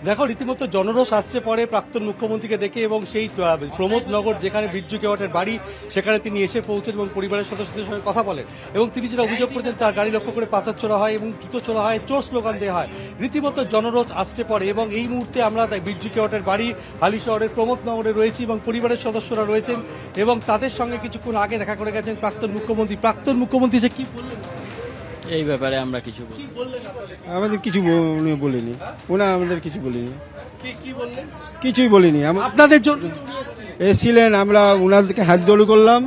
দেখো রীতিমতো জনরোষ আসছে পরে প্রাক্তন মুখ্যমন্ত্রীকে দেখে এবং সেই প্রমোদনগর যেখানে বীর্যু কেওয়াটের বাড়ি সেখানে তিনি এসে পৌঁছেন এবং পরিবারের সদস্যদের সঙ্গে কথা বলেন এবং তিনি যেটা অভিযোগ করেছেন তার গাড়ি লক্ষ্য করে পাথর ছোড়া হয় এবং জুতো ছোড়া হয়, চোর স্লোগান দেওয়া হয়। রীতিমতো জনরোষ আসছে পরে এবং এই মুহূর্তে আমরা বীর্যু কেওয়াটের বাড়ি হালি শহরের প্রমোদনগরে রয়েছি এবং পরিবারের সদস্যরা রয়েছেন এবং তাদের সঙ্গে কিছুক্ষণ আগে দেখা করে গেছেন প্রাক্তন মুখ্যমন্ত্রী সে কি বললেন, এই ব্যাপারে আমরা কিছু বলি কি বললেন আপনাদের? আমাদের কিছু উনি বলেনি, ওনা আমাদের কিছু বলেনি, কি বললেন কিছুই বলিনি। আপনাদের জন্য? এসেছিলেন, আমরা ওনাদেরকে হাত জোড় করলাম।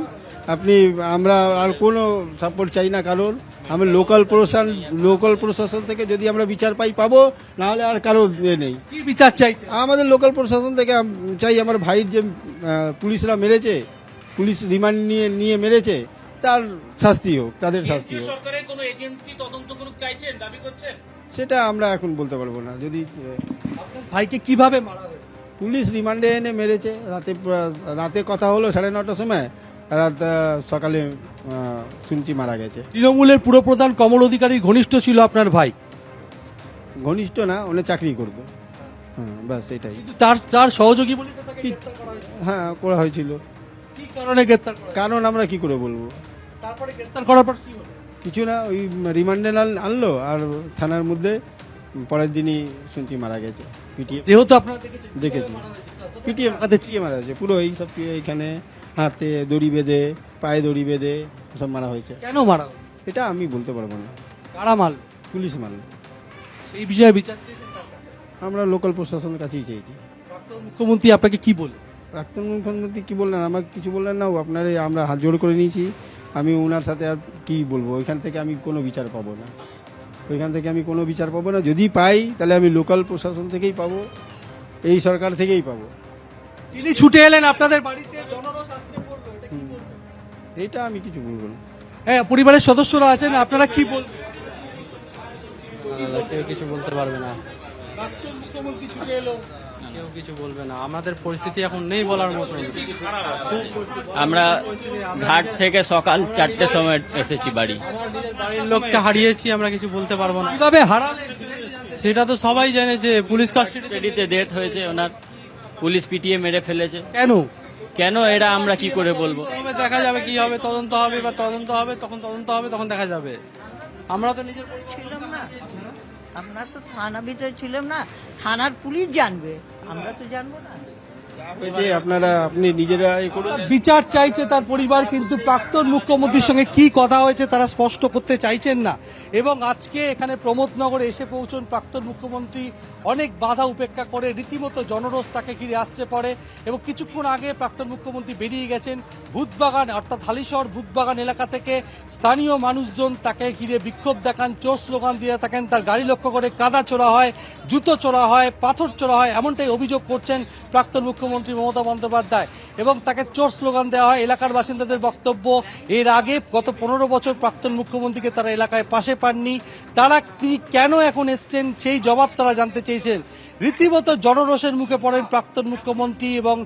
আমরা আর কোনো সাপোর্ট চাই না কারোর। আমি লোকাল প্রশাসন থেকে যদি আমরা বিচার পাবো, নাহলে আর কারো নেই। কি বিচার চাইছে? আমাদের লোকাল প্রশাসন থেকে চাই আমার ভাইয়ের যে পুলিশরা মেরেছে, পুলিশ রিমান্ড নিয়ে মেরেছে, তার শাস্তি হোক, তাদের শাস্তি হোক। সরকারের কোনো এজেন্সি তদন্ত করুক চাইছেন, দাবি করছেন? সেটা আমরা এখন বলতে পারবো না। যদি আপনার ভাইকে কিভাবে মারা হয়েছে? পুলিশ রিমান্ডে এনে মেরেছে, রাতে কথা হলো 9:30টার সময়, রাত সকালে শুনছি মারা গেছে। তৃণমূলের পুরপ্রধান কমল অধিকারীর ঘনিষ্ঠ ছিল আপনার ভাই, ঘনিষ্ঠ না, উনি চাকরি করতো। হ্যাঁ, ব্যাস এটাই। কিন্তু তার সহযোগী বলে তো তাকে গ্রেফতার করা হয়েছে। হ্যাঁ, করা হয়েছিল। কি কারণে গ্রেফতার করা হয়েছে? কারণ আমরা কি করে বলবো? তারপরে গ্রেফতার করার পর কি হলো? কিছু না, ওই রিমান্ডে আনলো আর থানার মধ্যে পরের দিনই শুনছি মারা গেছে। পিটিয়ে দেহ তো আপনারা দেখেছেন? দেখেছি। মারা হয়েছে। পিটিয়ে মারা গেছে পুরো, এই সব এইখানে হাতে দড়ি বেঁধে, পায়ে দড়ি বেঁধে সব মারা হয়েছে। কেন মারা হয়েছে? এটা আমি বলতে পারবো না, কারা মারল? পুলিশ মারল। এই বিষয়ে বিচার চেয়েছেন কার কাছে? আমরা লোকাল প্রশাসনের কাছেই চেয়েছি। প্রাক্তন মুখ্যমন্ত্রী আপনাকে কি বললেন? প্রাক্তন মুখ্যমন্ত্রী কি বললেন? আমাকে কিছু বললেন না। আমরা হাত জোড় করে নিয়েছি। আমি ওনার সাথে আর কি বলবো? ওইখান থেকে আমি কোনো বিচার পাবো না। যদি পাই তাহলে আমি লোকাল প্রশাসন থেকেই পাবো, এই সরকার থেকেই পাবো। তিনি ছুটে এলেন আপনাদের বাড়িতে, জনরোষ আসতে বললো, এটা কি বলবেন? এটা আমি কিছু বলবো না। হ্যাঁ, পরিবারের সদস্যরা আছেন, আপনারা কি বলবেন? কেউ কিছু বলতে পারবে না, প্রাক্তন মুখ্যমন্ত্রী ছুটে এলো, কেউ কিছু বলবে না। আমাদের পরিস্থিতি এখন নেই বলার মতো। আমরা ঘাট থেকে সকাল 4টের সময় এসেছি বাড়ি। আমার নিজের বাড়ির লোককে হারিয়েছি, আমরা কিছু বলতে পারবো না। কিভাবে হারালেন? সেটা তো সবাই জানে যে পুলিশ কাস্টডি। কাস্টাডিতে ডেথ হয়েছে ওনার, পুলিশ পিটিয়ে মেরে ফেলেছে। কেন? কেন এটা আমরা কি করে বলবো? তবে দেখা যাবে কি হবে, তদন্ত হবে তখন দেখা যাবে। আমরা তো নিজের ছিলাম না, আমরা তো থানা ভিতরে ছিলাম না, থানার পুলিশ জানবে, আমরা তো জানবো না। হয়েছে আপনি নিজেরা করুন। বিচার চাইছে তার পরিবার, কিন্তু প্রাক্তন মুখ্যমন্ত্রীর সঙ্গে কি কথা হয়েছে তারা স্পষ্ট করতে চাইছেন না। এবং আজকে এখানে প্রমোদনগরে এসে পৌঁছন প্রাক্তন মুখ্যমন্ত্রী, অনেক বাধা উপেক্ষা করে রীতিমতো জনরোষ তাকে ঘিরে আসছে পড়ে এবং কিছুক্ষণ আগে প্রাক্তন মুখ্যমন্ত্রী বেরিয়ে গেছেন ভূতবাগান, অর্থাৎ হালিশহর ভূতবাগান এলাকা থেকে। স্থানীয় মানুষজন তাকে ঘিরে বিক্ষোভ দেখান, চোর স্লোগান দিয়ে থাকেন, তার গাড়ি লক্ষ্য করে কাদা ছোড়া হয়, জুতো ছোড়া হয়, পাথর ছোড়া হয়, এমনটাই অভিযোগ করছেন প্রাক্তন মুখ্যমন্ত্রী মমতা বন্দ্যোপাধ্যায় এবং তাকে চোর স্লোগান দেওয়া হয়। এলাকার বাসিন্দাদের বক্তব্য, এর আগে গত 15 বছর প্রাক্তন মুখ্যমন্ত্রীকে তারা এলাকায় পাশে পাননি, তিনি কেন এখন এসছেন সেই জবাব তারা জানতে চেয়েছেন। রীতিমতো জনরোষের মুখে পড়েন প্রাক্তন মুখ্যমন্ত্রী এবং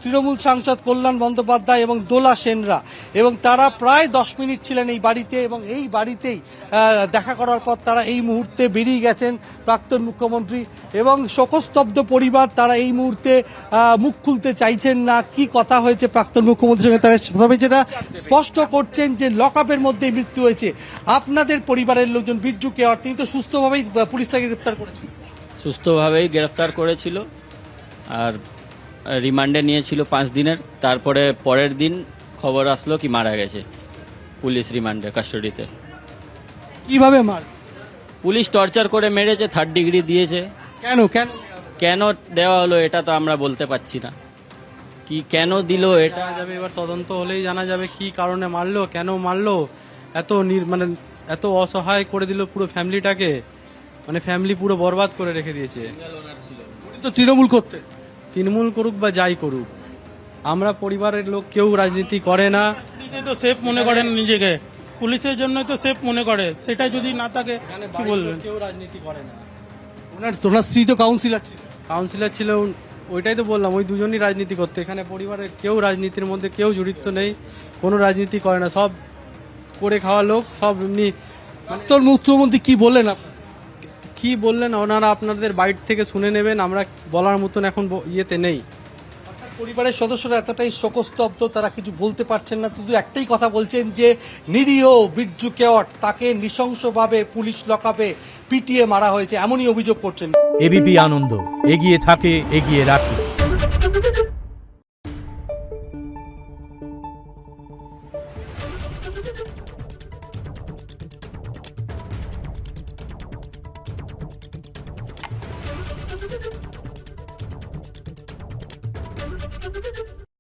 তৃণমূল সাংসদ কল্যাণ বন্দ্যোপাধ্যায় এবং দোলা সেনরা, এবং তারা প্রায় 10 মিনিট ছিলেন এই বাড়িতে এবং এই বাড়িতেই দেখা করার পর তারা এই মুহূর্তে বেরিয়ে গেছেন প্রাক্তন মুখ্যমন্ত্রী এবং শোকস্তব্ধ পরিবার। তারা এই মুহূর্তে মুখ খুলতে চাইছেন না, কি কথা হয়েছে প্রাক্তন মুখ্যমন্ত্রীর সঙ্গে তারা তবে যেটা স্পষ্ট করছেন যে লকআপের মধ্যে মৃত্যু হয়েছে। আপনাদের পরিবারের লোকজন বীর্যু কেওয়াট, তিনি তো সুস্থভাবেই পুলিশ তাকে গ্রেফতার করেছিল, সুস্থভাবেই গ্রেফতার করেছিল আর রিমান্ডে নিয়েছিল 5 দিনের। তারপরে পরের দিন খবর আসলো কি মারা গেছে, পুলিশ রিমান্ডে কাস্টডিতে। কিভাবে মার? পুলিশ টর্চার করে মেরেছে, 3rd ডিগ্রি দিয়েছে। কেন কেন কেন দেওয়া হলো এটা তো আমরা বলতে পারছি না, কি কেন দিল এটা। জানা যাবে, এবার তদন্ত হলেই জানা যাবে কি কারণে মারলো, কেন মারলো। মানে এত অসহায় করে দিল পুরো ফ্যামিলিটাকে, মানে ফ্যামিলি পুরো বরবাদ করে রেখে দিয়েছে। উনি তো তৃণমূল করতে, তৃণমূল করুক বা যাই করুক, আমরা পরিবারের লোক কেউ রাজনীতি করে না। তো সেফ মনে করেন নিজেকে, পুলিশের জন্য তো সেফ মনে করে, সেটা যদি না থাকে কি বলবেন? কেউ রাজনীতি করে না। ওনার স্ত্রী তো কাউন্সিলর ছিল। কাউন্সিলর ছিল, ওইটাই তো বললাম, ওই দুজনই রাজনীতি করতে। এখানে পরিবারের কেউ রাজনীতির মধ্যে কেউ জড়িত নেই, কোনো রাজনীতি করে না, সব করে খাওয়া লোক, সব এমনি। প্রাক্তন মুখ্যমন্ত্রী কি বললেন? কি বললেন ওনারা আপনাদের বাইট থেকে শুনে নেবেন, আমরা বলার মতন এখন ইয়েতে নেই। পরিবারের সদস্যরা এতটাই শোকস্তব্ধ, তারা কিছু বলতে পারছেন না, শুধু একটাই কথা বলছেন যে নিরীহ বিরজু কেওট তাকে নৃশংসভাবে পুলিশ লকআপে পিটিয়ে মারা হয়েছে, এমনই অভিযোগ করছেন। এবিপি আনন্দ, এগিয়ে থাকে, এগিয়ে রাখে।